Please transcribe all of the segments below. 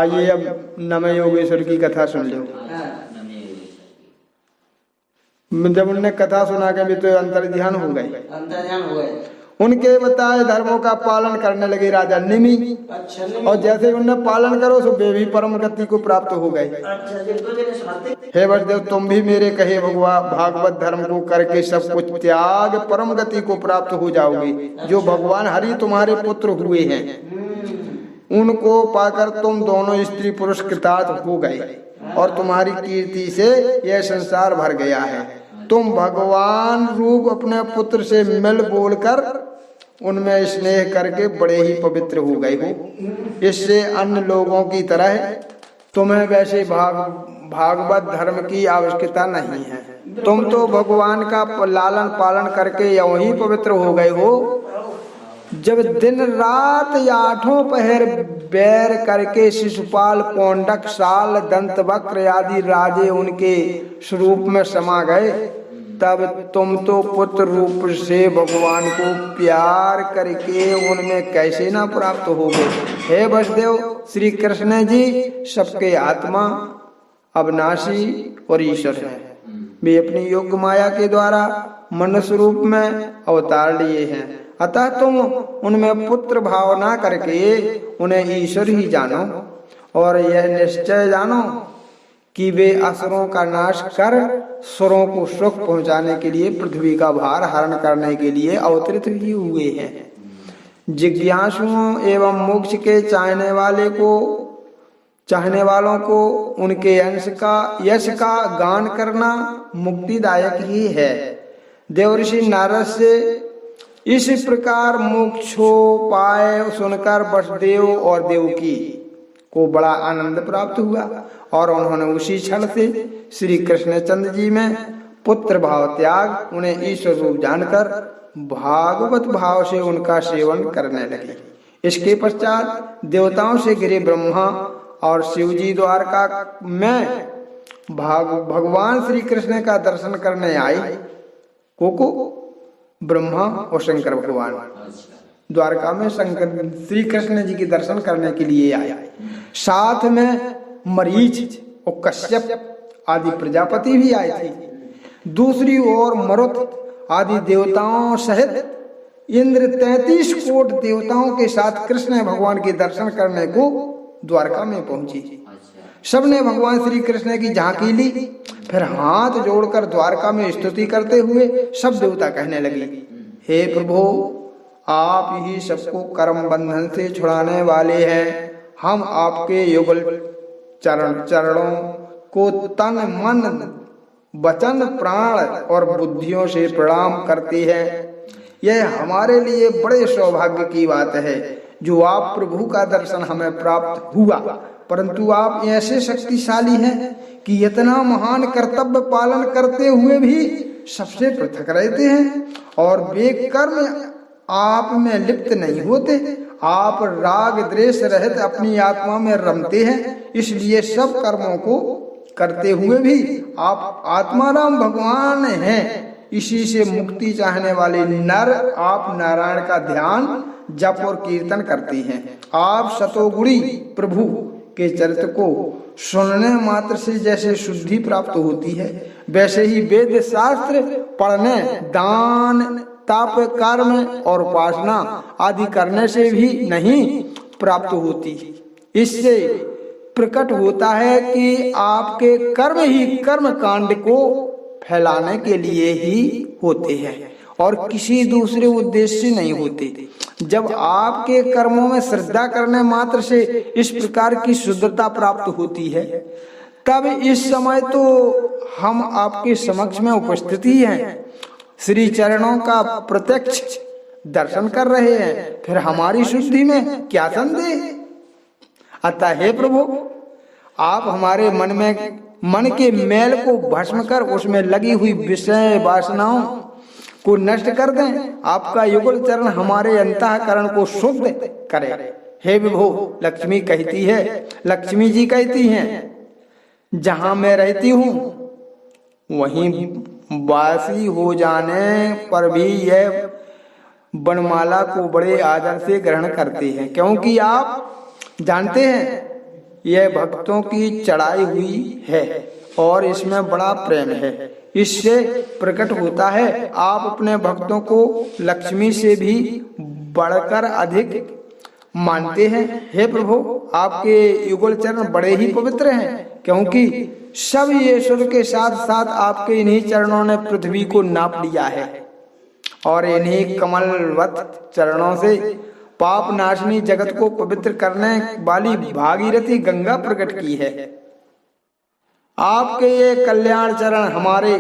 आइए अब नमः योगेश्वर की कथा सुन लो। जब उनने कथा सुना के भी तो अंतर्ध्यान हो गए। उनके बताए धर्मों का पालन करने लगे राजा निमि। और जैसे उनने पालन करो सो वे भी परम गति को प्राप्त हो गए। हे वसुदेव, तुम भी मेरे कहे भगवान भागवत धर्म को करके सब कुछ त्याग परम गति को प्राप्त हो जाओगे। जो भगवान हरि तुम्हारे पुत्र हुए हैं उनको पाकर तुम दोनों स्त्री पुरुष कृतार्थ हो गए और तुम्हारी कीर्ति से यह संसार भर गया है। तुम भगवान रूप अपने पुत्र से मिल बोलकर उनमें स्नेह करके बड़े ही पवित्र हो गए हो। इससे अन्य लोगों की तरह तुम्हें वैसे भागवत धर्म की आवश्यकता नहीं है। तुम तो भगवान का लालन पालन करके यूं ही पवित्र हो गए हो। जब दिन रात या आठों पहर बैर करके शिशुपाल, पौंडक, साल, दंतवक्र आदि राजे उनके स्वरूप में समा गए, तब तुम तो पुत्र रूप से भगवान को प्यार करके उनमें कैसे ना प्राप्त हो गए। हे वसुदेव, श्री कृष्ण जी सबके आत्मा, अविनाशी और ईश्वर है। वे अपनी योग्य माया के द्वारा मनुष्य रूप में अवतार लिए हैं। अतः तुम उनमें पुत्र भावना करके उन्हें ईश्वर ही जानो और यह निश्चय जानो कि वे असुरों का नाश कर सुरों को सुख पहुंचाने के लिए पृथ्वी का भार हरण करने के लिए अवतरित ही हुए हैं। जिज्ञासुओं एवं मोक्ष के चाहने वालों को उनके यश का गान करना मुक्तिदायक ही है। देवर्षि नारद से इस प्रकार मोक्षोपाय सुनकर वसुदेव और देवकी को बड़ा आनंद प्राप्त हुआ और उन्होंने उसी क्षण से श्री कृष्णचंद्र जी में पुत्र भाव त्याग उन्हें ईश्वर रूप जानकर भागवत भाव से उनका सेवन करने लगे। इसके पश्चात देवताओं से घिरे ब्रह्मा और शिव जी द्वारका में भगवान श्री कृष्ण का दर्शन करने आए। को ब्रह्मा और शंकर भगवान द्वारका में शंकर श्री कृष्ण जी के दर्शन करने के लिए आए। साथ में मरीच और कश्यप आदि प्रजापति भी आए थे। दूसरी ओर मरुत आदि देवताओं सहित इंद्र 33 कोट देवताओं के साथ कृष्ण भगवान के दर्शन करने को द्वारका में पहुंची। सबने भगवान श्री कृष्ण की झांकी ली। फिर हाथ जोड़कर द्वारका में स्तुति करते हुए सब देवता कहने लगे, हे प्रभु, आप ही सबको कर्म बंधन से छुड़ाने वाले हैं। हम आपके युगल चरणों को तन मन वचन प्राण और बुद्धियों से प्रणाम करते हैं। यह हमारे लिए बड़े सौभाग्य की बात है जो आप प्रभु का दर्शन हमें प्राप्त हुआ। परंतु आप ऐसे शक्तिशाली हैं कि इतना महान कर्तव्य पालन करते हुए भी सबसे पृथक रहते हैं और वे कर्म आप में लिप्त नहीं होते। आप राग द्वेष रहित अपनी आत्मा में रमते हैं, इसलिए सब कर्मों को करते हुए भी आप आत्माराम भगवान हैं। इसी से मुक्ति चाहने वाले नर आप नारायण का ध्यान, जप और कीर्तन करते हैं। आप सतोगुणी प्रभु के चरित्र को सुनने मात्र से जैसे शुद्धि प्राप्त होती है, वैसे ही वेद शास्त्र पढ़ने, दान, तप, कर्म और उपासना आदि करने से भी नहीं प्राप्त होती। इससे प्रकट होता है कि आपके कर्म ही कर्म कांड को फैलाने के लिए ही होते हैं और किसी दूसरे उद्देश्य से नहीं होते। जब आपके कर्मों में श्रद्धा करने मात्र से इस प्रकार की शुद्धता प्राप्त होती है, तब इस समय तो हम आपके समक्ष में उपस्थित ही हैं, श्री चरणों का प्रत्यक्ष दर्शन कर रहे हैं, फिर हमारी शुद्धि में क्या संदेह। अतः हे प्रभु, आप हमारे मन के मैल को भस्म कर उसमें लगी हुई विषय वासनाओं को नष्ट कर दें। आपका युगल चरण हमारे अंतःकरण को शुद्ध करे। हे विभो, लक्ष्मी कहती है, लक्ष्मी जी कहती हैं, जहां मैं रहती हूँ वहीं वासी हो जाने पर भी यह वनमाला को बड़े आदर से ग्रहण करते हैं, क्योंकि आप जानते हैं यह भक्तों की चढ़ाई हुई है और इसमें बड़ा प्रेम है। इससे प्रकट होता है आप अपने भक्तों को लक्ष्मी से भी बढ़कर अधिक मानते हैं। हे प्रभु, आपके युगल चरण बड़े ही पवित्र हैं, क्योंकि सब ईश्वर के साथ साथ आपके इन्हीं चरणों ने पृथ्वी को नाप लिया है और इन्हीं कमलवत चरणों से पाप नाशनी जगत को पवित्र करने वाली भागीरथी गंगा प्रकट की है। आपके ये कल्याण चरण हमारे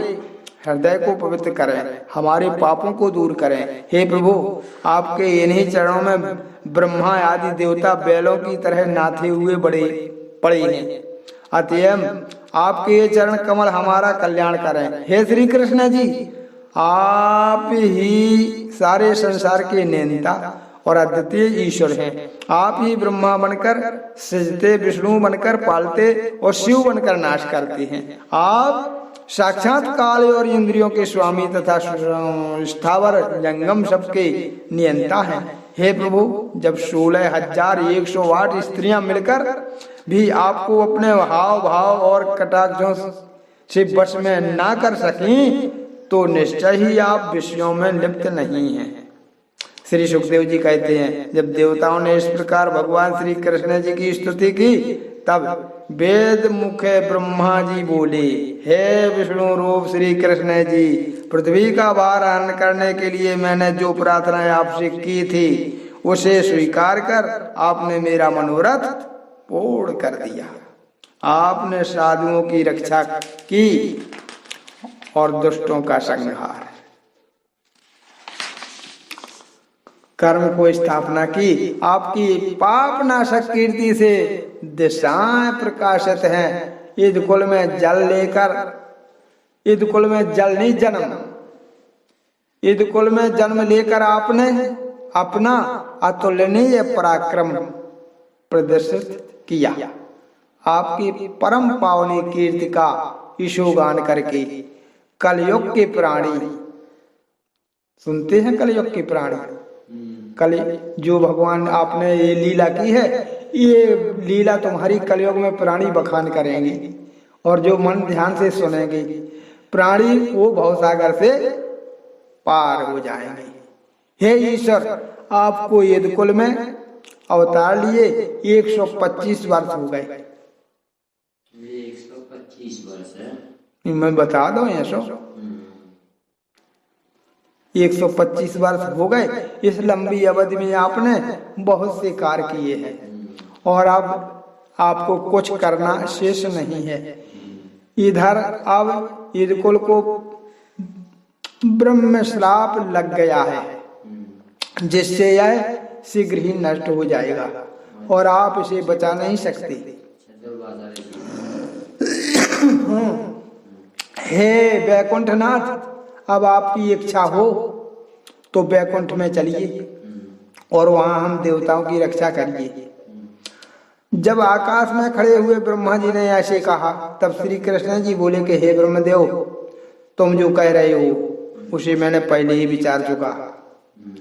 हृदय को पवित्र करें, हमारे पापों को दूर करें। हे प्रभु, आपके इन्हीं चरणों में ब्रह्मा आदि देवता बैलों की तरह नाथे हुए बड़े पड़े हैं। अतएव आपके ये चरण कमल हमारा कल्याण करें। हे श्री कृष्ण जी, आप ही सारे संसार के नेता और अद्वितीय ईश्वर हैं। आप ही ब्रह्मा बनकर सृजते, विष्णु बनकर पालते और शिव बनकर नाश करते हैं। आप साक्षात काल और इंद्रियों के स्वामी तथा स्थावर जंगम सबके नियंता हैं। हे प्रभु, जब 16,108 स्त्रियां मिलकर भी आपको अपने हाव भाव और कटाक्षों से वश में ना कर सकें, तो निश्चय ही आप विषयों में लिप्त नहीं हैं। श्री सुखदेव जी कहते हैं, जब देवताओं ने इस प्रकार भगवान श्री कृष्ण जी की स्तुति की, तब वेद मुखे ब्रह्मा जी बोले, हे विष्णु रूप श्री कृष्ण जी, पृथ्वी का भार हरण करने के लिए मैंने जो प्रार्थना आपसे की थी उसे स्वीकार कर आपने मेरा मनोरथ पूर्ण कर दिया। आपने साधुओं की रक्षा की और दुष्टों का संहार, कर्म को स्थापना की। आपकी पाप नाशक कीर्ति से दिशाएं प्रकाशित हैं। इस कुल में जल लेकर, इस कुल में जल नहीं जन्म, इस कुल में जन्म लेकर आपने अपना अतुलनीय पराक्रम प्रदर्शित किया। आपकी परम पावनी कीर्ति का ईशोगान करके कलयुग के प्राणी सुनते हैं। कलयुग के प्राणी, कल जो भगवान आपने ये लीला की है, ये लीला तुम्हारी कलयुग में प्राणी बखान करेंगे और जो मन ध्यान से सुनेंगे प्राणी वो भवसागर से पार हो जाएंगे। हे ईश्वर, आपको यदि कुल में अवतार लिए 125 वर्ष हो गए। 125 वर्ष है, मैं बता दो ऐसा 125 वर्ष हो गए। इस लंबी अवधि में आपने बहुत से कार्य किए हैं और अब आपको कुछ करना शेष नहीं है। इधर अब इदकुल को ब्रह्म श्राप लग गया है, जिससे यह शीघ्र ही नष्ट हो जाएगा और आप इसे बचा नहीं सकते। हे वैकुंठनाथ, अब आपकी इच्छा हो तो वैकुंठ में चलिए और वहां हम देवताओं की रक्षा करिए। जब आकाश में खड़े हुए ब्रह्मा जी ने ऐसे कहा, तब श्री कृष्ण जी बोले कि हे ब्रह्मदेव, तुम जो कह रहे हो उसे मैंने पहले ही विचार चुका।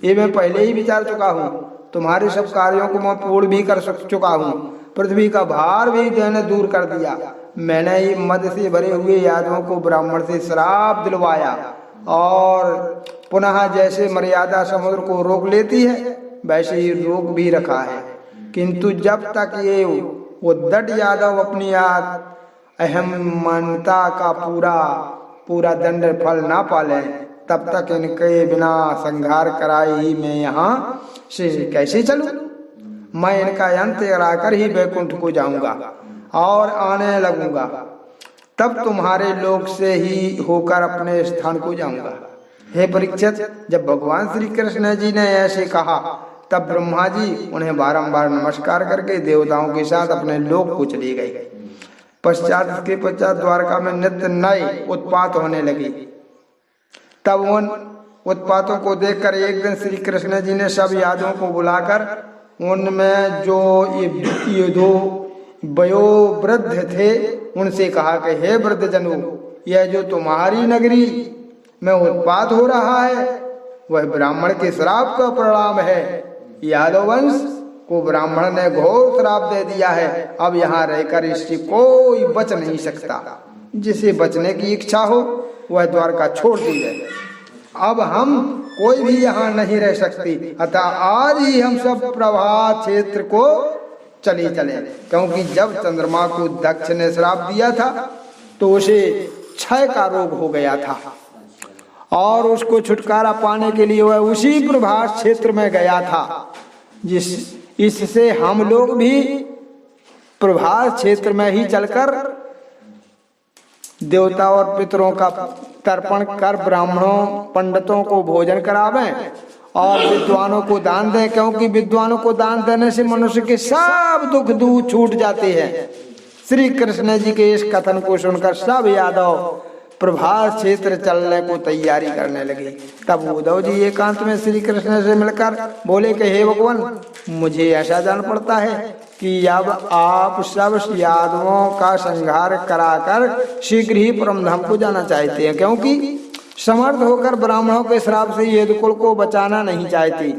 ये मैं पहले ही विचार चुका हूँ। तुम्हारे सब कार्यों को मैं पूर्ण भी कर चुका हूँ। पृथ्वी का भार भी मैंने दूर कर दिया। मैंने ही मद से भरे हुए यादवों को ब्राह्मण से श्राप दिलवाया और पुनः जैसे मर्यादा समुद्र को रोक लेती है वैसे ही रोक भी रखा है। किंतु जब तक ये उद्धट यादव अपनी अहमता का पूरा दंड फल ना पाले, तब तक इनके बिना संहार कराए ही मैं यहाँ से कैसे चलूं? मैं इनका अंत कराकर ही वैकुंठ को जाऊंगा और आने लगूंगा। तब तुम्हारे लोक से ही होकर अपने स्थान को जाऊंगा। हे परीक्षित, जब भगवान श्री कृष्ण जी ने ऐसे कहा, तब ब्रह्मा जी उन्हें बारंबार नमस्कार करके देवताओं के साथ अपने लोक को चले गए। पश्चात द्वारका में नित्य नए उत्पात होने लगे। तब उन उत्पातों को देखकर एक दिन श्री कृष्ण जी ने सब यादवों को बुलाकर उनमें जो ये दो वयोवृद्ध थे उनसे कहा कि हे वृद्धजनों, यह जो तुम्हारी नगरी में उत्पात हो रहा है वह ब्राह्मण के श्राप का परिणाम है। यादव वंश को ब्राह्मण ने घोर श्राप दे दिया है। अब यहाँ रहकर इससे कोई बच नहीं सकता। जिसे बचने की इच्छा हो वह द्वारका छोड़ दी जाए। अब हम कोई भी यहाँ नहीं रह सकती, अतः आज ही हम सब प्रभात क्षेत्र को चले, क्योंकि जब चंद्रमा को दक्ष ने श्राप दिया था तो उसे क्षय का रोग हो गया था और उसको छुटकारा पाने के लिए वह उसी प्रभात क्षेत्र में गया था। इससे हम लोग भी प्रभात क्षेत्र में ही चलकर देवता और पितरों का तर्पण कर ब्राह्मणों पंडितों को भोजन करावें और विद्वानों को दान दें, क्योंकि विद्वानों को दान देने से मनुष्य के सब दुख दूर छूट जाते हैं। श्री कृष्ण जी के इस कथन को सुनकर सब यादव प्रभात क्षेत्र चलने को तैयारी करने लगे। तब उद्धव जी एकांत में श्री कृष्ण से मिलकर बोले कि हे भगवान, मुझे ऐसा जान पड़ता है कि अब आप सब यादवों का संहार कराकर शीघ्र ही परम धाम को जाना चाहते हैं, क्योंकि समर्थ होकर ब्राह्मणों के श्राप से यदुकुल को बचाना नहीं चाहती।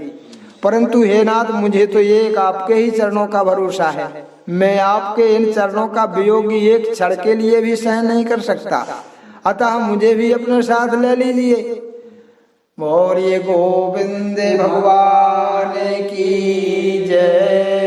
परंतु हे नाथ, मुझे तो एक आपके ही चरणों का भरोसा है। मैं आपके इन चरणों का वियोग एक क्षण के लिए भी सहन नहीं कर सकता, अतः मुझे भी अपने साथ ले लीजिए। बोलिए गोविंद भगवान की जय।